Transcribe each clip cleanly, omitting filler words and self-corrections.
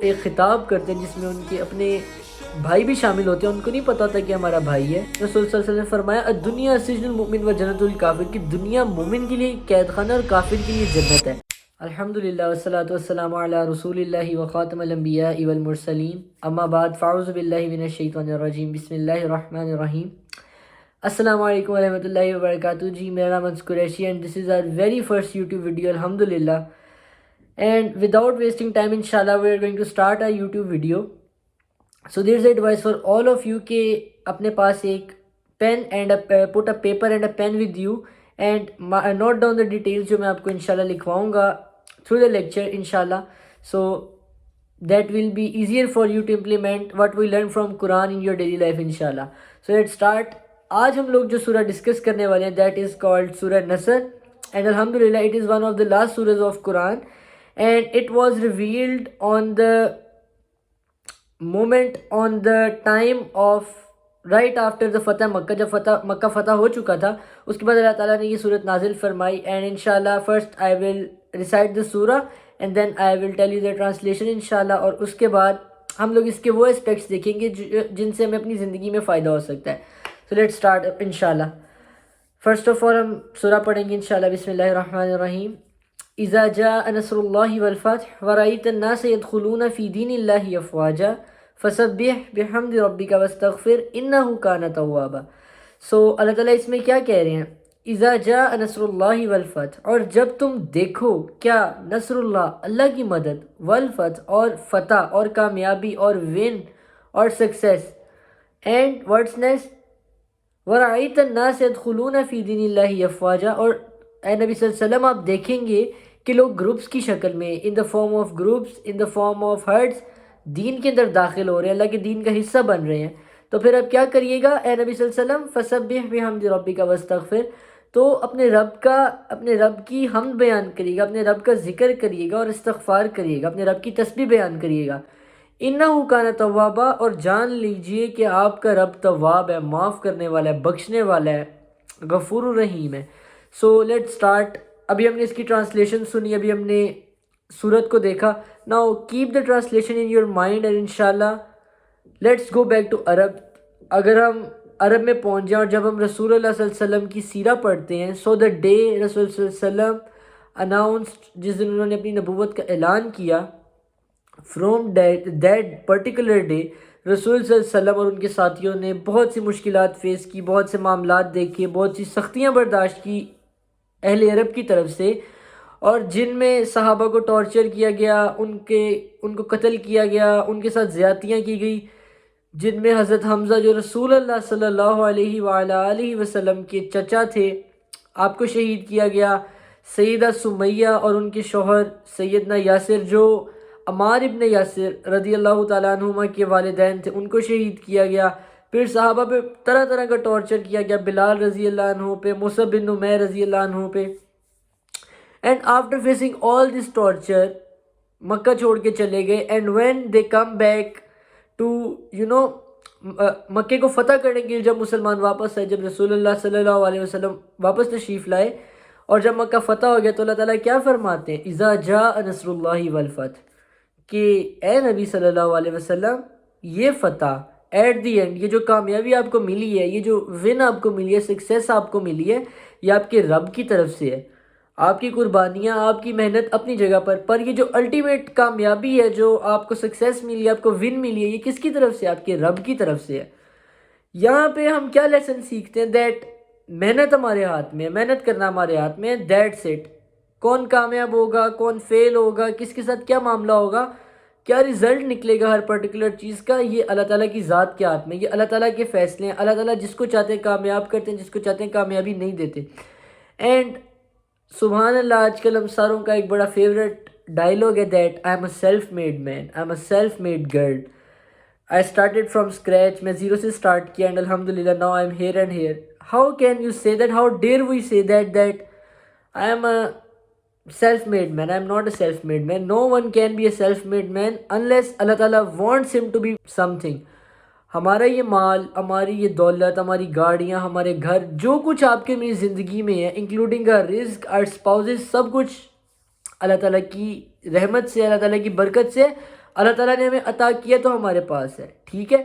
ایک خطاب کرتے ہیں جس میں ان کے اپنے بھائی بھی شامل ہوتے ہیں. ان کو نہیں پتا ہوتا کہ ہمارا بھائی ہے. رسول صلی اللہ علیہ وسلم نے فرمایا الدنیا سجن المؤمن و جنت الکافر، کہ دنیا مومن کے لیے قید خانہ اور کافر کے لیے جنت ہے. الحمدللہ والصلاۃ والسلام علی رسول اللہ وخاتم الانبیاء والمرسلین، اما بعد فاعوذ باللہ من الشیطان الرجیم، بسم اللہ الرحمن الرحیم. السلام علیکم ورحمۃ اللہ وبرکاتہ. جی میرا نام Anas Qureshi and this is our very first YouTube video الحمدللہ. And without wasting time, inshallah, we are going to start our YouTube video. So there's advice for all of you کہ اپنے پاس ایک pen and put a paper and a pen with you and note down the details جو میں آپ کو انشاءاللہ لکھواؤں گا through the lecture انشاءاللہ. So that will be easier for you to implement what we learn from Quran in your daily life انشاءاللہ. So let's start. آج ہم لوگ جو سورہ ڈسکس کرنے والے ہیں that is called سورہ نصر and alhamdulillah it is one of the last surahs of Quran. And it was revealed on the moment, on the time of right after the فتح مکہ، جب مکہ فتح ہو چکا تھا اس کے بعد اللہ تعالیٰ نے یہ صورت نازل فرمائی. اینڈ انشاءاللہ first I will recite the surah and then I will tell you the translation انشاءاللہ. اور اس کے بعد ہم لوگ اس کے وہ اسپیکٹس دیکھیں گے جن سے ہمیں اپنی زندگی میں فائدہ ہو سکتا ہے. So let's start انشاءاللہ. فرسٹ آف آل ہم سورہ پڑھیں گے انشاءاللہ. بسم اللہ الرحمن الرحیم. اذا جاء نصر اللہ والفتح ورأيت الناس يدخلون في دين الله افواجا فسبح بحمد ربك واستغفر انه كان توابا. سو اللہ تعالیٰ اس میں کیا کہہ رہے ہیں؟ اذا جاء نصر اللہ والفتح، اور جب تم دیکھو کیا نصر اللہ، اللہ کی مدد، والفتح اور فتح اور کامیابی اور ون اور سکسیس. And what's next? ورأيت الناس يدخلون في دين الله افواجا، اور اے نبی صلی اللہ علیہ وسلم آپ دیکھیں گے کہ لوگ گروپس کی شکل میں in the form of groups, in the form of herds دین کے اندر داخل ہو رہے ہیں، اللہ کے دین کا حصہ بن رہے ہیں. تو پھر اب کیا کریے گا اے نبی صلی اللہ علیہ وسلم؟ فسبح بحمد ربک واستغفر، تو اپنے رب کی حمد بیان کریے گا، اپنے رب کا ذکر کریے گا اور استغفار کریے گا، اپنے رب کی تسبیح بیان کریے گا. انہ کان توابا، اور جان لیجئے کہ آپ کا رب تواب ہے، معاف کرنے والا ہے، بخشنے والا ہے، غفور الرحیم ہے. So let start. ابھی ہم نے اس کی ٹرانسلیشن سنی، ابھی ہم نے سورت کو دیکھا. Now keep the translation in your mind and انشاءاللہ لیٹس گو بیک ٹو عرب. اگر ہم عرب میں پہنچ جائیں اور جب ہم رسول اللہ صلی اللہ علیہ وسلم کی سیرہ پڑھتے ہیں، سو دا ڈے رسول صلی اللہ علیہ وسلم اناؤنسڈ، جس دن انہوں نے اپنی نبوت کا اعلان کیا، فرام دیٹ پرٹیکولر ڈے رسول صلی اللہ علیہ وسلم اور ان کے ساتھیوں نے بہت سی مشکلات فیس کی، بہت سے معاملات دیکھے، بہت سی سختیاں برداشت کی اہل عرب کی طرف سے، اور جن میں صحابہ کو ٹارچر کیا گیا، ان کو قتل کیا گیا، ان کے ساتھ زیادتیاں کی گئی، جن میں حضرت حمزہ جو رسول اللہ صلی اللہ علیہ وآلہ وسلم کے چچا تھے، آپ کو شہید کیا گیا. سیدہ سمیہ اور ان کے شوہر سیدنا یاسر جو عمار ابن یاسر رضی اللہ تعالیٰ عنہما کے والدین تھے، ان کو شہید کیا گیا. پھر صحابہ پہ طرح طرح کا ٹارچر کیا گیا، بلال رضی اللہ عنہ پہ، مصعب بن عمیر رضی اللہ عنہ پہ. And after facing all this torture Mecca چھوڑ کے چلے گئے. And when they come back to مکے کو فتح کرنے کے لیے جب مسلمان واپس آئے، جب رسول اللہ صلی اللہ علیہ وسلم واپس تشریف لائے اور جب مکہ فتح ہو گیا، تو اللہ تعالیٰ کیا فرماتے ہیں؟ اذا جاء نصر اللہ والفتح، کہ اے نبی صلی اللہ علیہ وسلم یہ فتح ایٹ دی اینڈ، یہ جو کامیابی آپ کو ملی ہے، یہ جو ون آپ کو ملی ہے، سکسیس آپ کو ملی ہے، یہ آپ کے رب کی طرف سے ہے. آپ کی قربانیاں، آپ کی محنت اپنی جگہ پر یہ جو الٹیمیٹ کامیابی ہے، جو آپ کو سکسیس ملی ہے، آپ کو ون ملی ہے، یہ کس کی طرف سے؟ آپ کے رب کی طرف سے ہے. یہاں پہ ہم کیا لیسن سیکھتے ہیں؟ دیٹ محنت ہمارے ہاتھ میں ہے، محنت کرنا ہمارے ہاتھ میں ہے. That's it. کون کامیاب ہوگا، کون فیل ہوگا، کس کے ساتھ کیا معاملہ ہوگا، کیا رزلٹ نکلے گا ہر پرٹیکولر چیز کا، یہ اللہ تعالیٰ کی ذات کے ہاتھ میں، یہ اللہ تعالیٰ کے فیصلے ہیں. اللہ تعالیٰ جس کو چاہتے ہیں کامیاب کرتے ہیں، جس کو چاہتے ہیں کامیابی نہیں دیتے. اینڈ سبحان اللہ، آج کل ہم ساروں کا ایک بڑا فیوریٹ ڈائلاگ ہے that I am a self made man, I am a self made girl. I started from scratch, میں زیرو سے اسٹارٹ کیا، اینڈ الحمدللہ now I am here and here. How can you say that? How dare we say that I am a self-made man? I am not a self-made man. No one can be a self-made man unless Allah Ta'ala wants him to be something. ہمارا یہ مال، ہماری یہ دولت، ہماری گاڑیاں، ہمارے گھر، جو کچھ آپ کے میری زندگی میں ہے، انکلوڈنگ our رزق، our spouses، سب کچھ اللہ تعالیٰ کی رحمت سے، اللہ تعالیٰ کی برکت سے. اللہ تعالیٰ نے ہمیں عطا کیا تو ہمارے پاس ہے، ٹھیک ہے.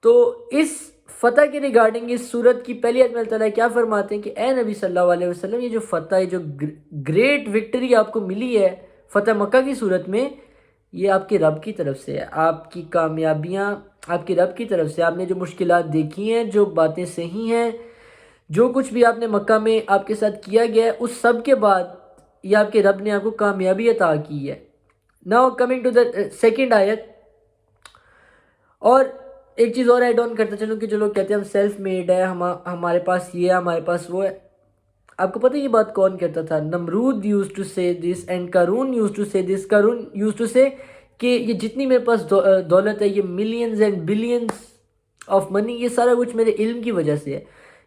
تو اس فتح کے ریگارڈنگ اس صورت کی پہلی آیت میں اللہ تعالیٰ کیا فرماتے ہیں کہ اے نبی صلی اللہ علیہ وسلم، یہ جو فتح ہے، جو گریٹ وکٹری آپ کو ملی ہے فتح مکہ کی صورت میں، یہ آپ کے رب کی طرف سے ہے. آپ کی کامیابیاں آپ کے رب کی طرف سے. آپ نے جو مشکلات دیکھی ہیں، جو باتیں صحیح ہیں، جو کچھ بھی آپ نے مکہ میں آپ کے ساتھ کیا گیا ہے، اس سب کے بعد یہ آپ کے رب نے آپ کو کامیابی عطا کی ہے. Now coming to the second آیت. اور ایک چیز اور ایڈ آن کرتا چلوں کہ جو لوگ کہتے ہیں ہم سیلف میڈ ہے، ہمارے پاس یہ ہے، ہمارے پاس وہ ہے. آپ کو پتہ یہ بات کون کہتا تھا؟ نمرود used to say this and قارون used to say this. Qarun used to سے کہ یہ جتنی میرے پاس دولت ہے، یہ millions and billions of money, یہ سارا کچھ میرے علم کی وجہ سے ہے.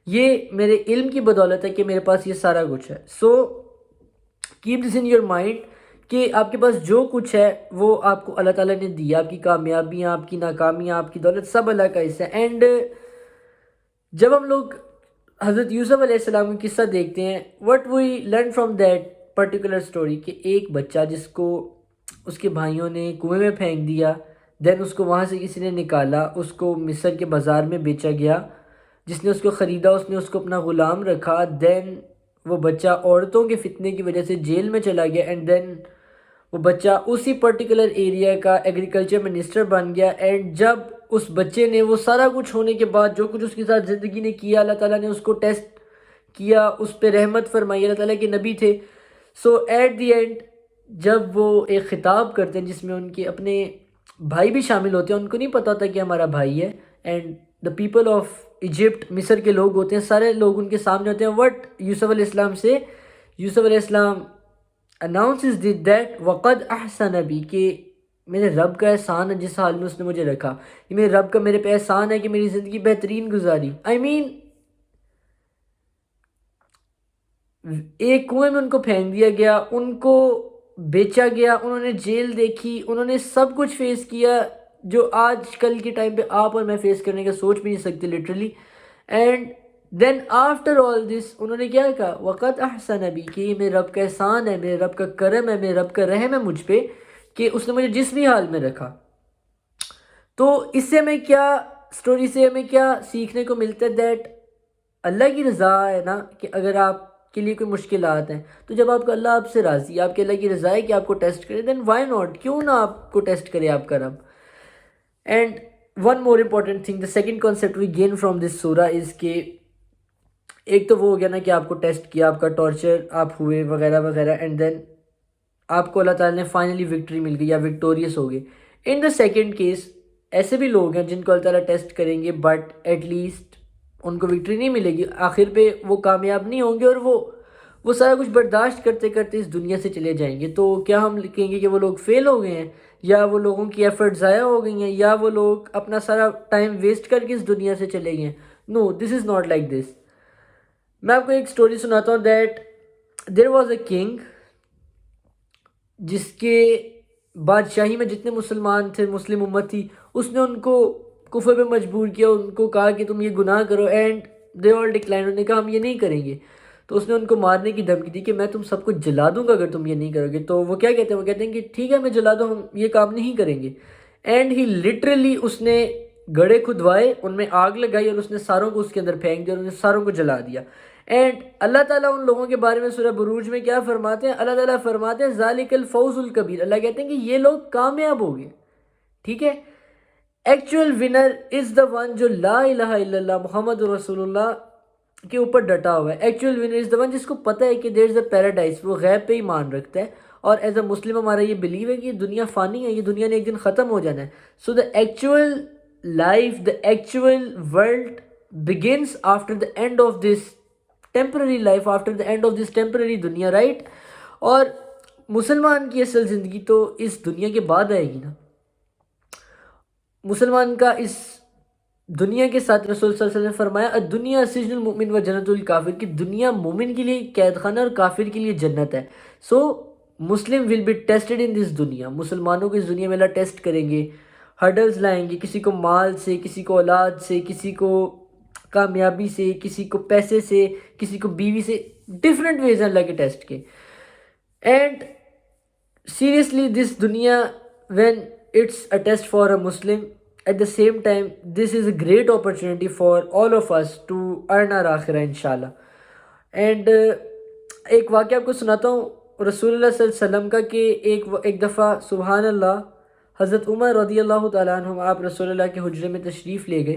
یہ میرے علم کی بدولت ہے کہ میرے پاس یہ سارا کچھ ہے. So keep this in your mind کہ آپ کے پاس جو کچھ ہے وہ آپ کو اللہ تعالیٰ نے دیا. آپ کی کامیابیاں، آپ کی ناکامیاں، آپ کی دولت، سب اللہ کا حصہ ہے. اینڈ جب ہم لوگ حضرت یوسف علیہ السلام کا قصہ دیکھتے ہیں، what we learn from that particular story, کہ ایک بچہ جس کو اس کے بھائیوں نے کنویں میں پھینک دیا، دین اس کو وہاں سے کسی نے نکالا، اس کو مصر کے بازار میں بیچا گیا. جس نے اس کو خریدا اس نے اس کو اپنا غلام رکھا. دین وہ بچہ عورتوں کے فتنے کی وجہ سے جیل میں چلا گیا. اینڈ دین وہ بچہ اسی پرٹیکولر ایریا کا ایگریکلچر منسٹر بن گیا. اینڈ جب اس بچے نے وہ سارا کچھ ہونے کے بعد جو کچھ اس کے ساتھ زندگی نے کیا، اللہ تعالیٰ نے اس کو ٹیسٹ کیا، اس پہ رحمت فرمائی، اللہ تعالیٰ کے نبی تھے. سو ایٹ دی اینڈ جب وہ ایک خطاب کرتے ہیں جس میں ان کے اپنے بھائی بھی شامل ہوتے ہیں، ان کو نہیں پتہ ہوتا کہ ہمارا بھائی ہے. And the people of Egypt, مصر کے لوگ ہوتے ہیں، سارے لوگ ان کے سامنے ہوتے ہیں. وٹ یوسف علیہ السلام سے یوسف علیہ السلام اناؤنسز دیٹ وقد احسن بی، کہ میرے رب کا احسان ہے جس حال میں اس نے مجھے رکھا. یہ میرے رب کا میرے پہ احسان ہے کہ میری زندگی بہترین گزاری. آئی مین ایک کنویں میں ان کو پھینک دیا گیا، ان کو بیچا گیا، انہوں نے جیل دیکھی، انہوں نے سب کچھ فیس کیا جو آج کل کے ٹائم پہ آپ اور میں فیس کرنے کا سوچ بھی نہیں سکتے literally. And then after all this انہوں نے کیا کہا؟ وقت احسن بی، کہ یہ میرے رب کا احسان ہے، میرے رب کا کرم ہے، میرے رب کا رحم ہے مجھ پہ کہ اس نے مجھے جس بھی حال میں رکھا. تو اس سے ہمیں کیا اسٹوری سے ہمیں کیا سیکھنے کو ملتا ہے؟ دیٹ اللہ کی رضا ہے نا، کہ اگر آپ کے لیے کوئی مشکلات ہیں تو جب آپ کا اللہ آپ سے راضی ہے، آپ کے اللہ کی رضا ہے کہ آپ کو ٹیسٹ کرے، دین وائی ناٹ، کیوں نہ آپ کو ٹیسٹ کرے آپ کا رب. And one more important thing, the second concept we gain from this سورہ از کہ ایک تو وہ ہو گیا نا کہ آپ کو ٹیسٹ کیا، آپ کا ٹارچر آپ ہوئے وغیرہ وغیرہ، اینڈ دین آپ کو اللہ تعالیٰ نے فائنلی وکٹری مل گئی یا وکٹوریس ہو گئے. ان دا سیکنڈ کیس ایسے بھی لوگ ہیں جن کو اللہ تعالیٰ ٹیسٹ کریں گے بٹ ایٹ لیسٹ ان کو وکٹری نہیں ملے گی، آخر پہ وہ کامیاب نہیں ہوں گے اور وہ سارا کچھ برداشت کرتے کرتے اس دنیا سے چلے جائیں گے. تو کیا ہم کہیں گے کہ وہ لوگ فیل ہو گئے ہیں، یا وہ لوگوں کی ایفرٹ ضائع ہو گئی ہیں، یا وہ لوگ اپنا سارا ٹائم ویسٹ کر کے اس دنیا سے چلے گئے ہیں؟ نو، دس از ناٹ لائک دس. میں آپ کو ایک سٹوری سناتا ہوں. That there was a king جس کے بادشاہی میں جتنے مسلمان تھے، مسلم امت تھی، اس نے ان کو کفر پہ مجبور کیا، ان کو کہا کہ تم یہ گناہ کرو. اینڈ دے آل ڈکلائن، انہوں نے کہا ہم یہ نہیں کریں گے. تو اس نے ان کو مارنے کی دھمکی دی کہ میں تم سب کو جلا دوں گا اگر تم یہ نہیں کرو گے. تو وہ کیا کہتے ہیں؟ وہ کہتے ہیں کہ ٹھیک ہے میں جلا دوں، ہم یہ کام نہیں کریں گے. اینڈ ہی لٹرلی اس نے گڑھے کھدوائے، ان میں آگ لگائی اور اس نے ساروں کو اس کے اندر پھینک دیا اور انہوں نے ساروں کو جلا دیا. اینڈ اللہ تعالیٰ ان لوگوں کے بارے میں سورہ بروج میں کیا فرماتے ہیں؟ اللہ تعالیٰ فرماتے ہیں ذالک الفوز الکبیر. اللہ کہتے ہیں کہ یہ لوگ کامیاب ہو گئے. ٹھیک ہے، actual winner is the one جو لا الہ الا اللہ محمد رسول اللہ کے اوپر ڈٹا ہوا ہے. Actual winner is the one جس کو پتہ ہے کہ دیر از اے پیراڈائز، وہ غیب پہ ایمان رکھتا ہے. اور ایز اے مسلم ہمارا یہ بلیو ہے کہ یہ دنیا فانی ہے، یہ دنیا نے ایک دن ختم ہو جانا ہے. So the actual life, the actual world begins after the end of this temporary life, after the end of this temporary دنیا، رائٹ؟ اور مسلمان کی اصل زندگی تو اس دنیا کے بعد آئے گی نا. مسلمان کا اس دنیا کے ساتھ رسول صلی اللہ علیہ وسلم نے فرمایا الدنیا سجن المؤمن و جنت الکافر، کہ دنیا مومن کے لیے قید خانہ اور کافر کے لیے جنت ہے. سو مسلم ول بی ٹیسٹڈ ان دس دنیا. مسلمانوں کو اس دنیا میں اللہ ٹیسٹ کریں گے، ہرڈلز لائیں گے، کسی کو مال سے، کسی کو اولاد سے، کسی کو کامیابی سے، کسی کو پیسے سے، کسی کو بیوی سے، ڈفرینٹ ویز ہیں اللہ کے ٹیسٹ کے. اینڈ سیریسلی دس دنیا when it's a test for a Muslim. At the same time, this is a great opportunity for all of us to earn our akhirah inshallah. And ایک واقعہ آپ کو سناتا ہوں رسول اللہ صلی اللہ علیہ وسلم کا کہ ایک دفعہ سبحان اللہ حضرت عمر رضی اللہ تعالیٰ عنہ آپ رسول اللہ کے حجرے میں تشریف لے گئے،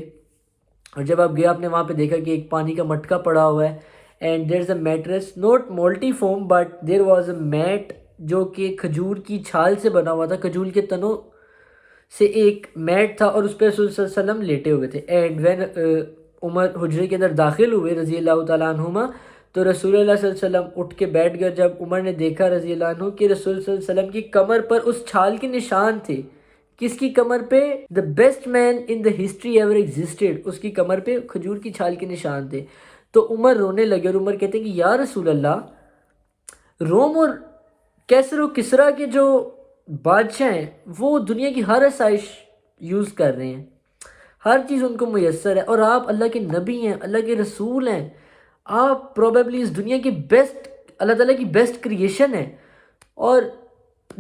اور جب آپ گئے آپ نے وہاں پہ دیکھا کہ ایک پانی کا مٹکا پڑا ہوا ہے، and there is a mattress not multi foam but there was a mat جو کہ کھجور کی چھال سے بنا ہوا تھا، کھجور کے تنوں سے ایک میٹ تھا، اور اس پہ رسول صلی اللہ علیہ وسلم لیٹے ہوئے تھے. اینڈ وین عمر حجرے کے اندر داخل ہوئے رضی اللہ تعالیٰ عنہما، تو رسول اللہ صلی اللہ علیہ وسلم اٹھ کے بیٹھ گئے. جب عمر نے دیکھا رضی اللہ عنہ کہ رسول صلی اللہ علیہ وسلم کی کمر پر اس چھال کے نشان تھے. کس کی کمر پہ؟ The best man in the history ever existed, اس کی کمر پہ کھجور کی چھال کے نشان تھے. تو عمر رونے لگے، اور عمر کہتے ہیں کہ یا رسول اللہ، روم اور کیسر و کسرا کے جو بادشاہ ہیں وہ دنیا کی ہر آسائش یوز کر رہے ہیں، ہر چیز ان کو میسر ہے، اور آپ اللہ کے نبی ہیں، اللہ کے رسول ہیں، آپ پروبیبلی اس دنیا کی بیسٹ، اللہ تعالیٰ کی بیسٹ کریشن ہے، اور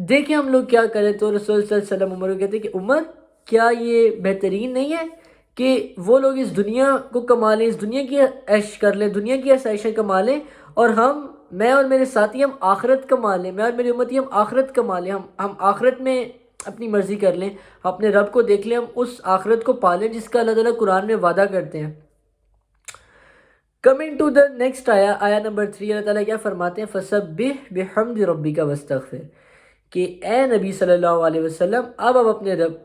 دیکھیں ہم لوگ کیا کریں. تو رسول صلی اللہ علیہ وسلم عمر کو کہتے ہیں کہ عمر، کیا یہ بہترین نہیں ہے کہ وہ لوگ اس دنیا کو کما لیں، اس دنیا کی عیش کر لیں، دنیا کی آسائشیں کما لیں، اور میں اور میرے ساتھی ہم آخرت کما لیں، میں اور میری امتی ہم آخرت کما لیں، ہم آخرت میں اپنی مرضی کر لیں، اپنے رب کو دیکھ لیں، ہم اس آخرت کو پالیں جس کا اللہ تعالیٰ قرآن میں وعدہ کرتے ہیں. کمنگ ٹو دا نیکسٹ آیا نمبر 3، اللہ تعالیٰ کیا فرماتے ہیں؟ فَسَبِّحْ بِحَمْدِ رَبِّكَ وَاسْتَغْفِرْ، کہ اے نبی صلی اللہ علیہ وسلم اب آپ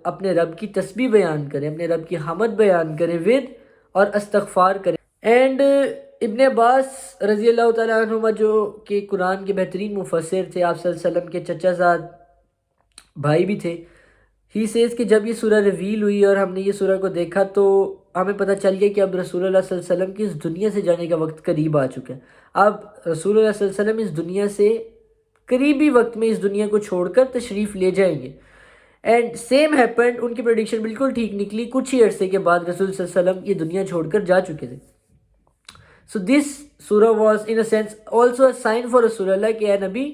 اپنے رب کی تسبیح بیان کریں، اپنے رب کی حمد بیان کریں ود اور استغفار کریں. اینڈ ابن عباس رضی اللہ تعالیٰ عنہما جو کہ قرآن کے بہترین مفسر تھے، آپ صلی اللہ علیہ وسلم کے چچا زاد بھائی بھی تھے، ہی سیز کہ جب یہ سورہ ریویل ہوئی اور ہم نے یہ سورہ کو دیکھا تو ہمیں پتہ چل گیا کہ اب رسول اللہ صلی اللہ علیہ وسلم کی اس دنیا سے جانے کا وقت قریب آ چکا ہے. اب رسول اللہ صلی اللہ علیہ وسلم اس دنیا سے قریبی وقت میں اس دنیا کو چھوڑ کر تشریف لے جائیں گے. اینڈ سیم ہیپنڈ، ان کی پریڈکشن بالکل ٹھیک نکلی. کچھ ہی عرصے کے بعد رسول صلی اللہ علیہ وسلم یہ دنیا چھوڑ کر جا چکے تھے. سو دس سورہ was in a sense also a sign for رسول اللہ کہ اے نبی،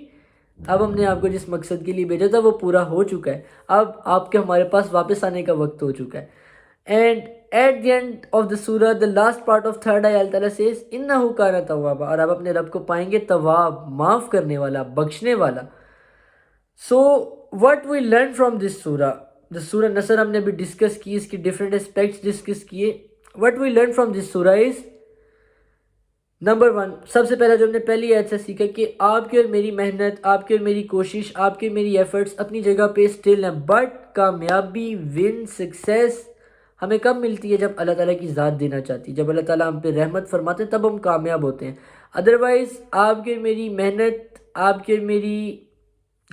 اب ہم نے آپ کو جس مقصد کے لیے بھیجا تھا وہ پورا ہو چکا ہے، اب آپ کے ہمارے پاس واپس آنے کا وقت ہو چکا ہے. And at the end of the سورہ the last part of third اللہ تعالیٰ سیز انہ کان توابا، اور آپ اپنے رب کو پائیں گے تواب، معاف کرنے والا، بخشنے والا. So what we learn from this سورہ، دا سورہ نصر ہم نے ابھی ڈسکس کی، اس کی ڈفرینٹ اسپیکٹس ڈسکس کیے. What we learn from this سورہ از نمبر 1، سب سے پہلا جو ہم نے پہلی آیت سے سیکھا کہ آپ کی اور میری محنت، آپ کی اور میری کوشش، آپ کی اور میری ایفرٹس اپنی جگہ پہ اسٹل ہیں، بٹ کامیابی، ون، سکسیس ہمیں کب ملتی ہے؟ جب اللہ تعالیٰ کی ذات دینا چاہتی ہے، جب اللہ تعالیٰ ہم پہ رحمت فرماتے ہیں تب ہم کامیاب ہوتے ہیں. ادروائز آپ کی اور میری محنت، آپ کی اور میری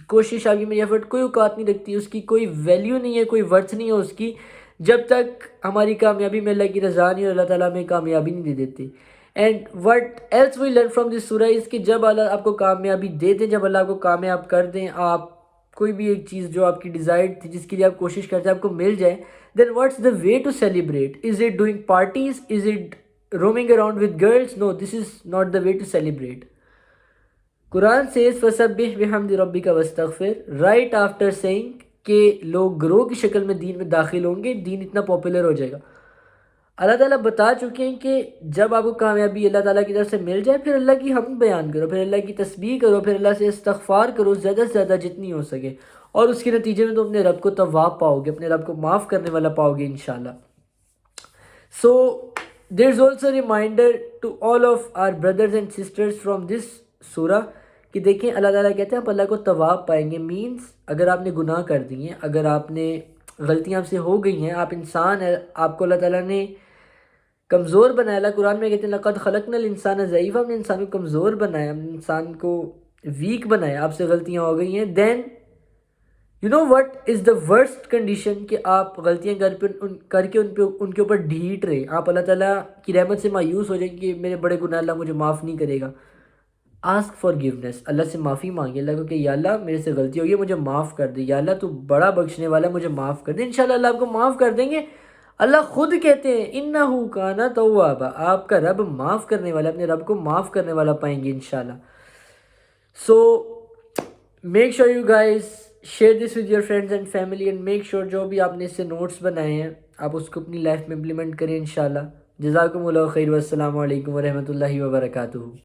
کوشش، آپ کی میری ایفرٹ کوئی اوقات نہیں رکھتی، اس کی کوئی ویلیو نہیں ہے، کوئی ورتھ نہیں ہے اس کی، جب تک ہماری کامیابی میں اللہ کی رضا نہیں اور اللہ تعالیٰ ہمیں کامیابی نہیں دے دیتی. And what else we learn from this سورہ اس کہ جب اللہ آپ کو کامیابی دے دیں، جب اللہ آپ کو کامیاب کر دیں، آپ کوئی بھی ایک چیز جو آپ کی ڈیزائر تھی، جس کے لیے آپ کوشش کرتے ہیں، آپ کو مل جائے، then what's the way to celebrate? Is it doing parties? Is it roaming around with girls? No, this is not the way to celebrate. Quran says فَسَبِّحْ بِحَمْدِ رَبِّكَ وَاسْتَغْفِرْ right after saying کہ لوگ گروہ کی شکل میں دین میں داخل ہوں گے، دین اتنا پاپولر ہو جائے گا. اللہ تعالیٰ بتا چکے ہیں کہ جب آپ کو کامیابی اللہ تعالیٰ کی طرف سے مل جائے، پھر اللہ کی حمد بیان کرو، پھر اللہ کی تسبیح کرو، پھر اللہ سے استغفار کرو زیادہ سے زیادہ جتنی ہو سکے، اور اس کے نتیجے میں تم اپنے رب کو تواب پاؤ گے، اپنے رب کو معاف کرنے والا پاؤ گے انشاءاللہ. So there is also reminder to all of our brothers and sisters from this سورہ کہ دیکھیں اللہ تعالیٰ کہتے ہیں آپ اللہ کو تواب پائیں گے. مینس اگر آپ نے گناہ کر دی ہیں، اگر آپ نے غلطیاں آپ سے ہو گئی ہیں، آپ انسان ہیں، آپ کو اللہ تعالیٰ نے کمزور بنایا. اللہ قرآن میں کہتے ہیں لَقَدْ خَلَقْنَا الْإِنسَانَ ضعیفًا، ہم نے انسان کو کمزور بنایا، ہم نے انسان کو ویک بنایا، آپ سے غلطیاں ہو گئی ہیں. Then you know what is the worst condition کہ آپ غلطیاں کر کے ان کے اوپر ڈھیٹ رہے، آپ اللہ تعالیٰ کی رحمت سے مایوس ہو جائیں کہ میرے بڑے گناہ اللہ مجھے معاف نہیں کرے گا. آسک فار گیونیس، اللہ سے معافی مانگے، اللہ کو کہ یا اللہ میرے سے غلطی ہوئی ہے، مجھے معاف کر دے، یا اللہ تو بڑا بخشنے والا ہے، مجھے معاف کر دے. انشاءاللہ اللہ آپ کو معاف کر دیں گے. اللہ خود کہتے ہیں انہو کان توابا، آپ کا رب معاف کرنے والا، اپنے رب کو معاف کرنے والا پائیں گے انشاءاللہ. So make sure you guys share this with your friends and family and make sure جو بھی آپ نے اس سے نوٹس بنائے ہیں آپ اس کو اپنی لائف میں امپلیمنٹ کریں انشاءاللہ. جزاکم اللہ خیر والسلام علیکم ورحمۃ اللہ وبرکاتہ.